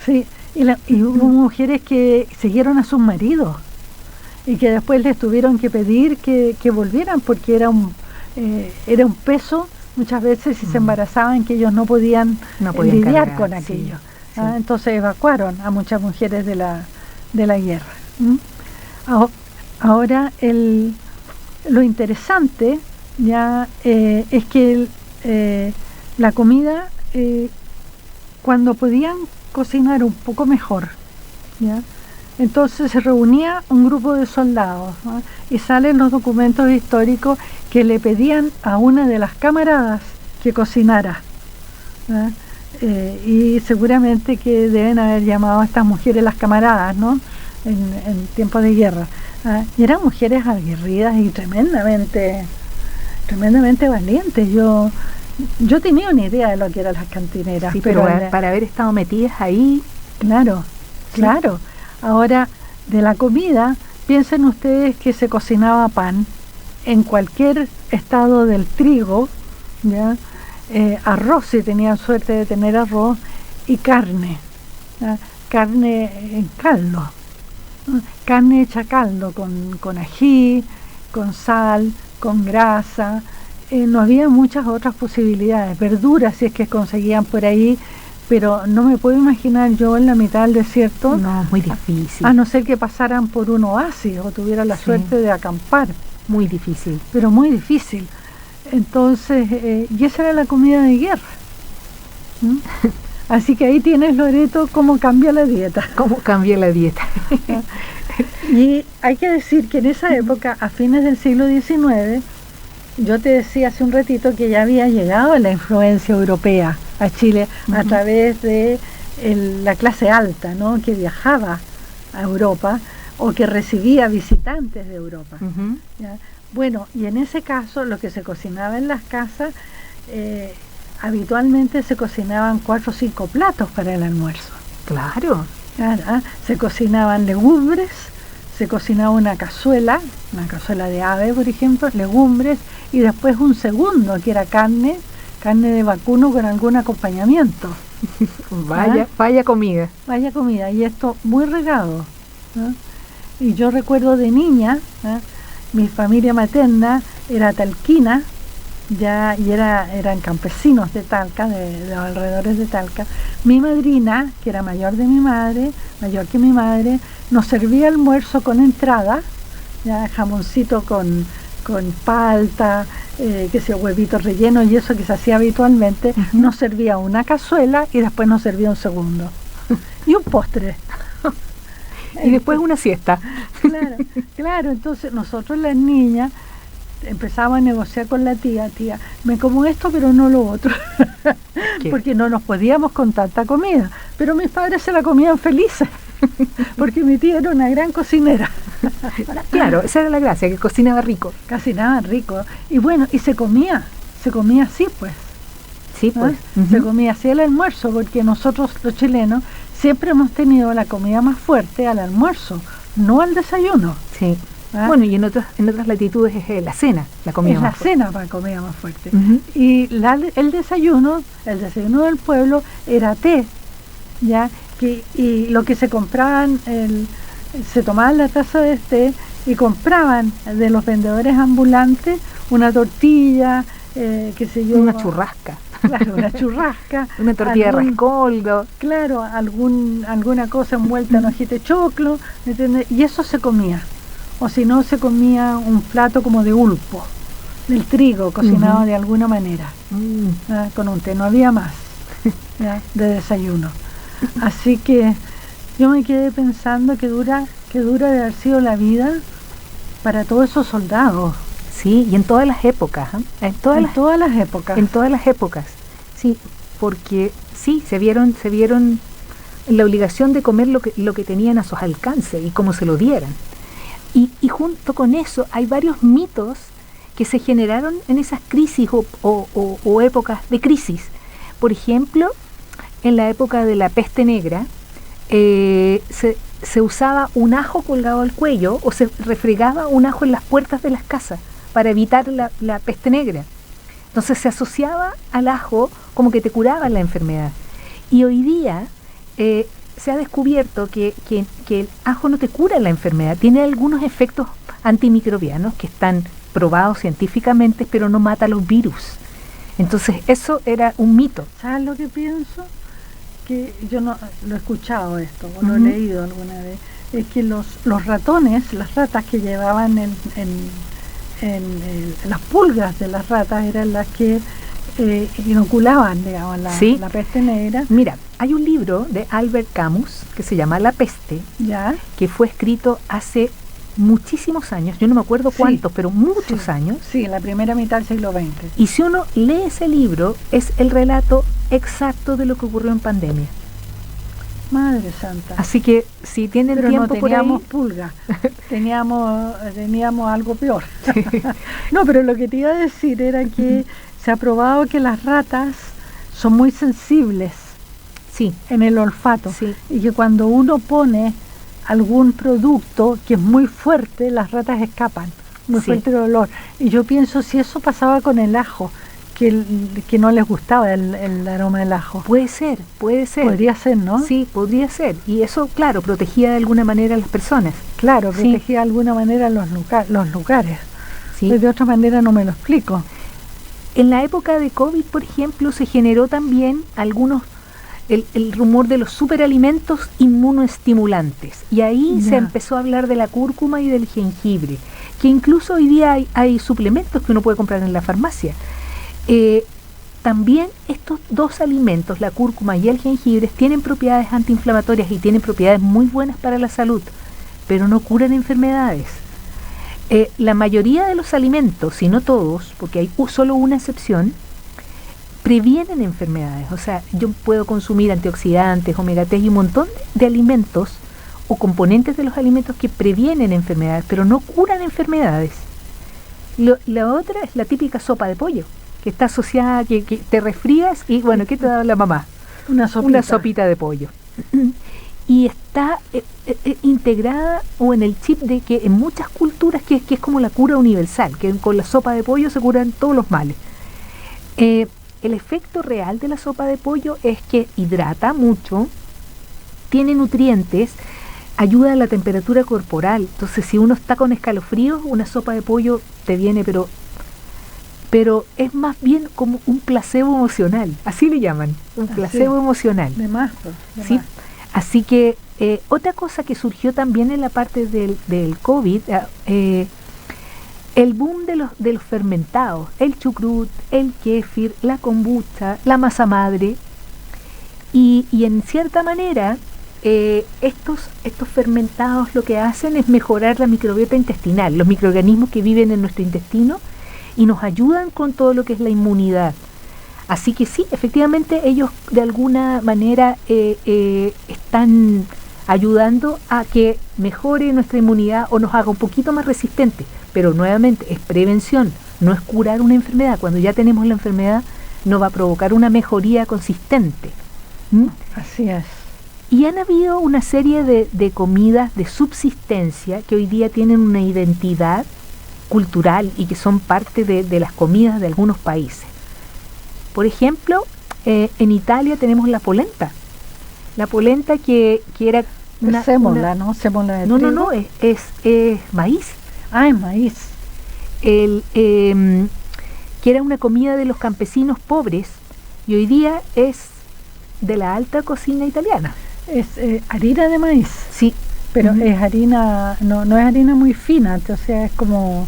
Sí, y hubo mujeres que siguieron a sus maridos y que después les tuvieron que pedir que volvieran porque era un peso muchas veces si se embarazaban que ellos no podían lidiar cargar, con aquello. Sí. Entonces evacuaron a muchas mujeres de la guerra. Ahora lo interesante ya es que la comida cuando podían cocinar un poco mejor, ¿ya? Entonces se reunía un grupo de soldados, ¿no? Y salen los documentos históricos que le pedían a una de las camaradas que cocinara, ¿no? Y seguramente que deben haber llamado a estas mujeres las camaradas, ¿no? En tiempos de guerra. Y eran mujeres aguerridas y tremendamente valientes. Yo tenía una idea de lo que eran las cantineras. Sí, pero para haber estado metidas ahí. Claro. Ahora, de la comida, piensen ustedes que se cocinaba pan en cualquier estado del trigo, ¿ya? Arroz, si tenían suerte de tener arroz, y carne, ¿ya? Carne en caldo, ¿no? Carne hecha caldo con ají, con sal, con grasa. No había muchas otras posibilidades, verduras si es que conseguían por ahí, pero no me puedo imaginar yo en la mitad del desierto. No, muy difícil. A no ser que pasaran por un oasis o tuvieran la suerte de acampar. Muy difícil. Pero muy difícil. Entonces, y esa era la comida de guerra. Así que ahí tienes, Loreto, cómo cambia la dieta. Cómo cambia la dieta. Y hay que decir que en esa época, a fines del siglo XIX, yo te decía hace un ratito que ya había llegado la influencia europea a Chile a través de la clase alta, ¿no? Que viajaba a Europa o que recibía visitantes de Europa. ¿Ya? Bueno, y en ese caso lo que se cocinaba en las casas, habitualmente se cocinaban 4 o 5 platos para el almuerzo. Claro. Se cocinaban legumbres, se cocinaba una cazuela de ave, por ejemplo, legumbres, y después un segundo que era carne de vacuno con algún acompañamiento. Vaya comida. Vaya comida, y esto muy regado, ¿no? Y yo recuerdo de niña, mi familia materna era talquina, ya, y eran campesinos de Talca, de los alrededores de Talca. Mi madrina, que era mayor que mi madre, nos servía almuerzo con entrada, ya, jamoncito con palta, huevitos rellenos y eso que se hacía habitualmente. Nos servía una cazuela y después nos servía un segundo y un postre. Y después una siesta. Claro, entonces nosotros las niñas empezamos a negociar con la tía, me como esto pero no lo otro, porque no nos podíamos con tanta comida, pero mis padres se la comían felices, porque mi tía era una gran cocinera. Claro, esa era la gracia, que cocinaba rico. Cocinaba rico, y bueno, y se comía así pues. Sí, pues. Se comía así el almuerzo, porque nosotros los chilenos siempre hemos tenido la comida más fuerte al almuerzo, no al desayuno. Sí. Bueno, y en otras latitudes es la cena, la comida más fuerte. La comida más fuerte. Y el desayuno del pueblo era té, ya, y lo que se compraban, se tomaban la taza de té y compraban de los vendedores ambulantes una tortilla, una churrasca. Claro, una churrasca. Una tortilla de rescoldo. Claro, alguna cosa envuelta en hojita de choclo, ¿entiendes? Y eso se comía. O si no, se comía un plato como de ulpo, del trigo, cocinado de alguna manera, con un té, no había más, ¿ya? De desayuno. Así que yo me quedé pensando que dura de haber sido la vida para todos esos soldados. Sí, y en todas las épocas, En todas las épocas. Sí, porque sí, se vieron en la obligación de comer lo que tenían a sus alcances y como se lo dieran. Y junto con eso hay varios mitos que se generaron en esas crisis o épocas de crisis. Por ejemplo, en la época de la peste negra, se usaba un ajo colgado al cuello o se refregaba un ajo en las puertas de las casas para evitar la peste negra. Entonces se asociaba al ajo como que te curaba la enfermedad. Y hoy día se ha descubierto que el ajo no te cura la enfermedad, tiene algunos efectos antimicrobianos que están probados científicamente, pero no mata los virus. Entonces eso era un mito. ¿Sabes lo que pienso? Que yo no lo he escuchado esto, o lo he leído alguna vez, es que los ratones, las ratas que llevaban las pulgas de las ratas eran las que inoculaban, digamos, la peste negra. Mira, hay un libro de Albert Camus que se llama La peste, ¿ya? Que fue escrito hace muchísimos años, yo no me acuerdo cuántos, pero muchos años. Sí, en la primera mitad del siglo XX. Y si uno lee ese libro, es el relato exacto de lo que ocurrió en pandemia. Madre santa. Así que si tienen pero tiempo no por ahí... teníamos pulga, teníamos algo peor. No, pero lo que te iba a decir era que se ha probado que las ratas son muy sensibles en el olfato, y que cuando uno pone algún producto que es muy fuerte, las ratas escapan, muy fuerte el olor. Y yo pienso si eso pasaba con el ajo, que no les gustaba el aroma del ajo. Puede ser. Podría ser, ¿no? Sí, podría ser. Y eso, claro, protegía de alguna manera a las personas. Claro, protegía de alguna manera los lugares. Sí. De otra manera no me lo explico. En la época de COVID, por ejemplo, se generó también el rumor de los superalimentos inmunoestimulantes. Y ahí se empezó a hablar de la cúrcuma y del jengibre, que incluso hoy día hay suplementos que uno puede comprar en la farmacia. También estos dos alimentos, la cúrcuma y el jengibre, tienen propiedades antiinflamatorias y tienen propiedades muy buenas para la salud, pero no curan enfermedades. La mayoría de los alimentos, si no todos, porque hay solo una excepción, previenen enfermedades. O sea, yo puedo consumir antioxidantes, omega 3 y un montón de alimentos o componentes de los alimentos que previenen enfermedades, pero no curan enfermedades. La otra es la típica sopa de pollo, que está asociada a que te resfrías y, bueno, ¿qué te da la mamá? Una sopita de pollo. Y está integrada o en el chip de que en muchas culturas que es como la cura universal, que con la sopa de pollo se curan todos los males. El efecto real de la sopa de pollo es que hidrata mucho, tiene nutrientes, ayuda a la temperatura corporal. Entonces, si uno está con escalofríos, una sopa de pollo te viene, pero es más bien como un placebo emocional, así le llaman, un placebo emocional. De más. ¿Sí? Así que otra cosa que surgió también en la parte del COVID, el boom de los fermentados, el chucrut, el kéfir, la kombucha, la masa madre, y en cierta manera estos fermentados lo que hacen es mejorar la microbiota intestinal, los microorganismos que viven en nuestro intestino, y nos ayudan con todo lo que es la inmunidad. Así que sí, efectivamente ellos de alguna manera están ayudando a que mejore nuestra inmunidad o nos haga un poquito más resistente. Pero nuevamente es prevención, no es curar una enfermedad. Cuando ya tenemos la enfermedad no va a provocar una mejoría consistente. Así es. Y han habido una serie de comidas de subsistencia que hoy día tienen una identidad cultural y que son parte de las comidas de algunos países. Por ejemplo, en Italia tenemos la polenta. La polenta que era una sémola, ¿no? Sémola de trigo. No, es maíz. Ah, es maíz. Que era una comida de los campesinos pobres y hoy día es de la alta cocina italiana. Es harina de maíz. Sí. Pero es harina, no es harina muy fina, o sea, es como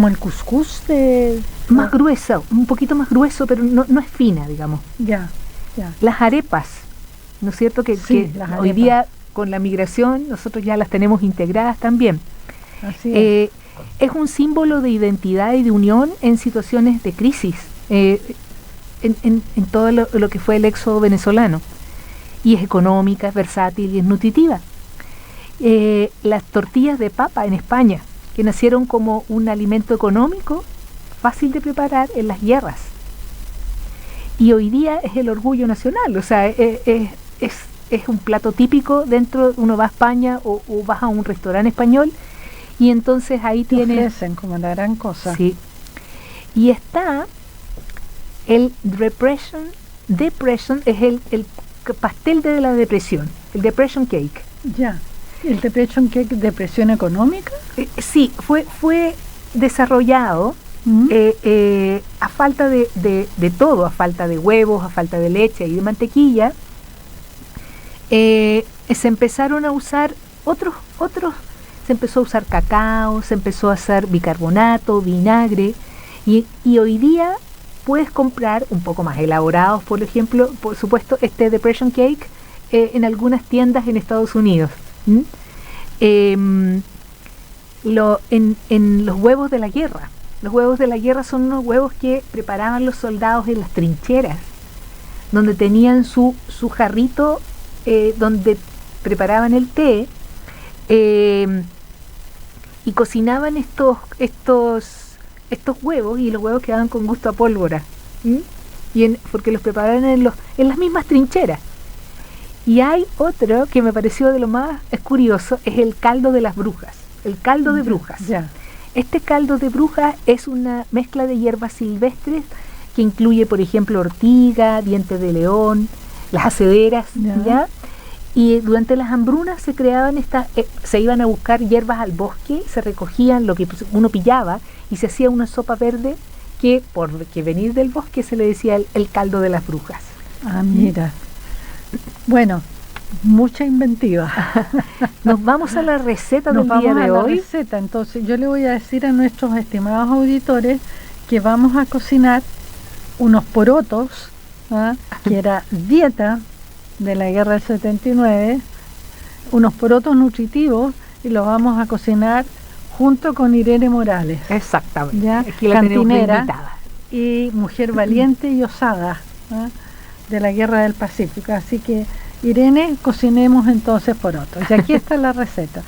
el cuscús más gruesa, un poquito más grueso, pero no es fina, digamos. Ya. Las arepas, ¿no es cierto? Que hoy día con la migración nosotros ya las tenemos integradas también. Así es. Es un símbolo de identidad y de unión en situaciones de crisis, en todo lo que fue el éxodo venezolano. Y es económica, es versátil y es nutritiva. Las tortillas de papa en España, que nacieron como un alimento económico, fácil de preparar en las guerras. Y hoy día es el orgullo nacional, o sea, es un plato típico dentro, uno va a España o vas a un restaurante español y entonces ahí tienes... ofrecen como la gran cosa. Sí. Y está el depression es el pastel de la depresión. el Depression Cake. Ya. ¿El Depression Cake, depresión económica? Sí, fue desarrollado a falta de todo, a falta de huevos, a falta de leche y de mantequilla. Se empezaron a usar otros, se empezó a usar cacao, se empezó a hacer bicarbonato, vinagre, y hoy día puedes comprar un poco más elaborados, por ejemplo, por supuesto, este Depression Cake en algunas tiendas en Estados Unidos. En los huevos de la guerra. Los huevos de la guerra son unos huevos que preparaban los soldados en las trincheras, donde tenían su jarrito donde preparaban el té y cocinaban estos huevos, y los huevos quedaban con gusto a pólvora, porque los preparaban en las mismas trincheras. Y hay otro que me pareció de lo más curioso, es el caldo de las brujas, el caldo de brujas. Ya. Este caldo de brujas es una mezcla de hierbas silvestres que incluye, por ejemplo, ortiga, diente de león, las acederas, ¿ya? Y durante las hambrunas se creaban se iban a buscar hierbas al bosque, se recogían lo que uno pillaba y se hacía una sopa verde que, por que venir del bosque, se le decía el caldo de las brujas. Ah, mira. Bueno, mucha inventiva. Nos vamos a la receta del día de hoy. Receta. Entonces yo le voy a decir a nuestros estimados auditores que vamos a cocinar unos porotos, que era dieta de la guerra del 79, unos porotos nutritivos, y los vamos a cocinar junto con Irene Morales. Exactamente. ¿Ya? Aquí la cantinera invitada y mujer valiente y osada, de la guerra del Pacífico. Así que, Irene, cocinemos entonces porotos. Y aquí está la receta.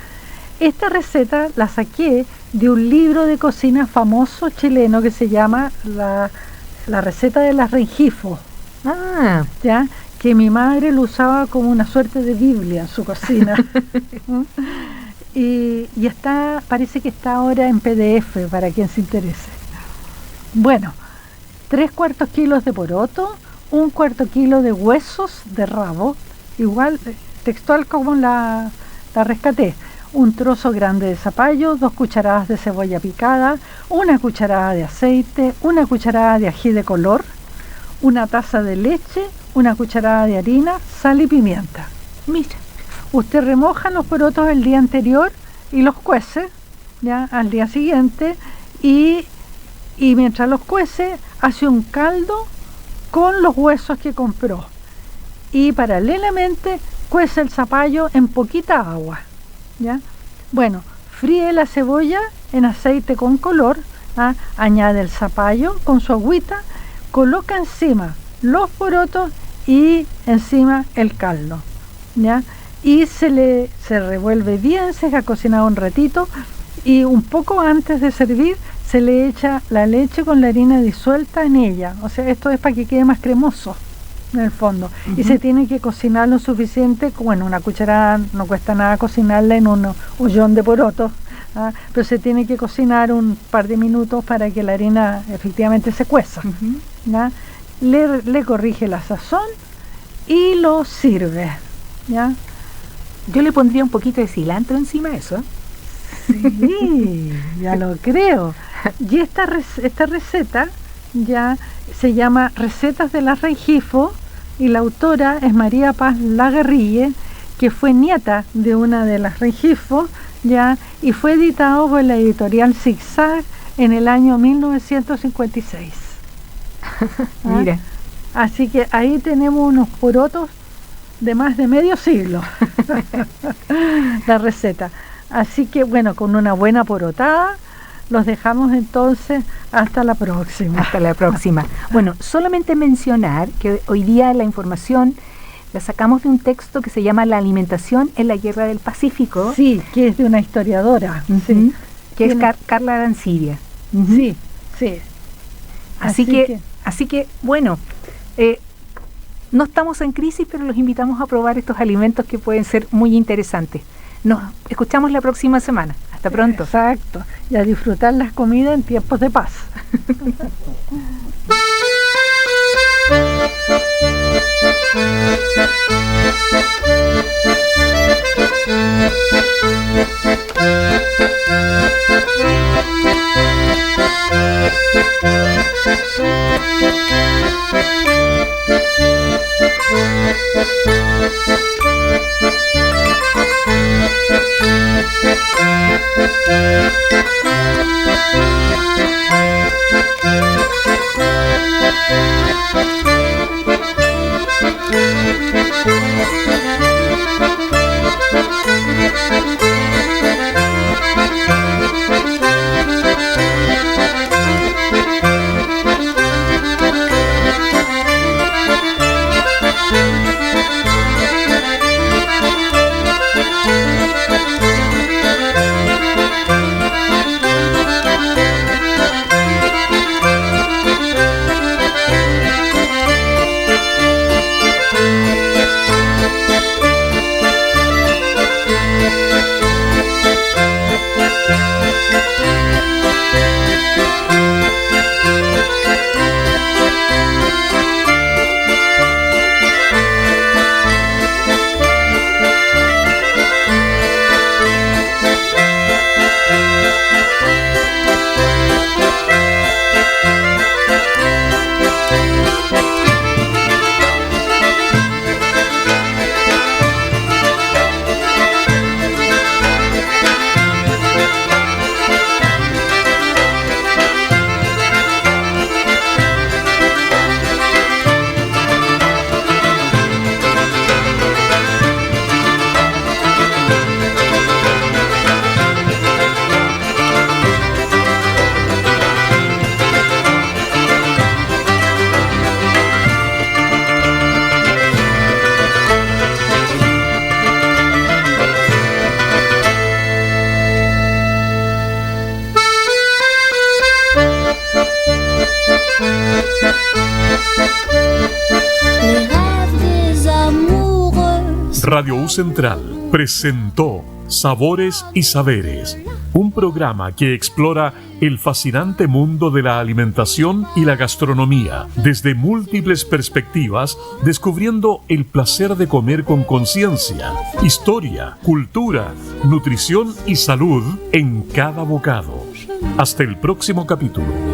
Esta receta la saqué de un libro de cocina famoso chileno que se llama La receta de las Rengifo. ¿Ya? Que mi madre lo usaba como una suerte de Biblia en su cocina. y parece que está ahora en PDF para quien se interese. Bueno, 3/4 kilos de poroto, 1/4 kilo de huesos de rabo, igual textual como la rescaté, un trozo grande de zapallo, 2 cucharadas de cebolla picada, 1 cucharada de aceite, 1 cucharada de ají de color, 1 taza de leche, 1 cucharada de harina, sal y pimienta. Mira, usted remoja los porotos el día anterior y los cuece, ya, al día siguiente, y mientras los cuece hace un caldo con los huesos que compró, y paralelamente cuece el zapallo en poquita agua, ¿ya? Bueno, fríe la cebolla en aceite con color, añade el zapallo con su agüita, coloca encima los porotos y encima el caldo, ¿ya? Y se revuelve bien, se deja cocinar un ratito, y un poco antes de servir se le echa la leche con la harina disuelta en ella. O sea, esto es para que quede más cremoso en el fondo. Y se tiene que cocinar lo suficiente. Bueno, una cucharada no cuesta nada cocinarla en un ollón de porotos, pero se tiene que cocinar un par de minutos para que la harina efectivamente se cueza. Le corrige la sazón y lo sirve, ¿ya? Yo le pondría un poquito de cilantro encima de eso. Sí, ya lo creo. Y esta receta ya se llama Recetas de las Rengifo, y la autora es María Paz Lagarrille, que fue nieta de una de las Rengifo, ya, y fue editado por la editorial Zigzag en el año 1956. Mira. Así que ahí tenemos unos porotos de más de medio siglo. La receta. Así que bueno, con una buena porotada los dejamos entonces hasta la próxima. Hasta la próxima. Bueno, solamente mencionar que hoy día la información la sacamos de un texto que se llama La alimentación en la guerra del Pacífico. Sí, que es de una historiadora. Sí, que es Carla Arancibia. Sí, sí. Así que bueno, no estamos en crisis, pero los invitamos a probar estos alimentos que pueden ser muy interesantes. Nos escuchamos la próxima semana. Hasta pronto. Exacto. Y a disfrutar las comidas en tiempos de paz. Radio U Central presentó Sabores y Saberes, un programa que explora el fascinante mundo de la alimentación y la gastronomía desde múltiples perspectivas, descubriendo el placer de comer con conciencia, historia, cultura, nutrición y salud en cada bocado. Hasta el próximo capítulo.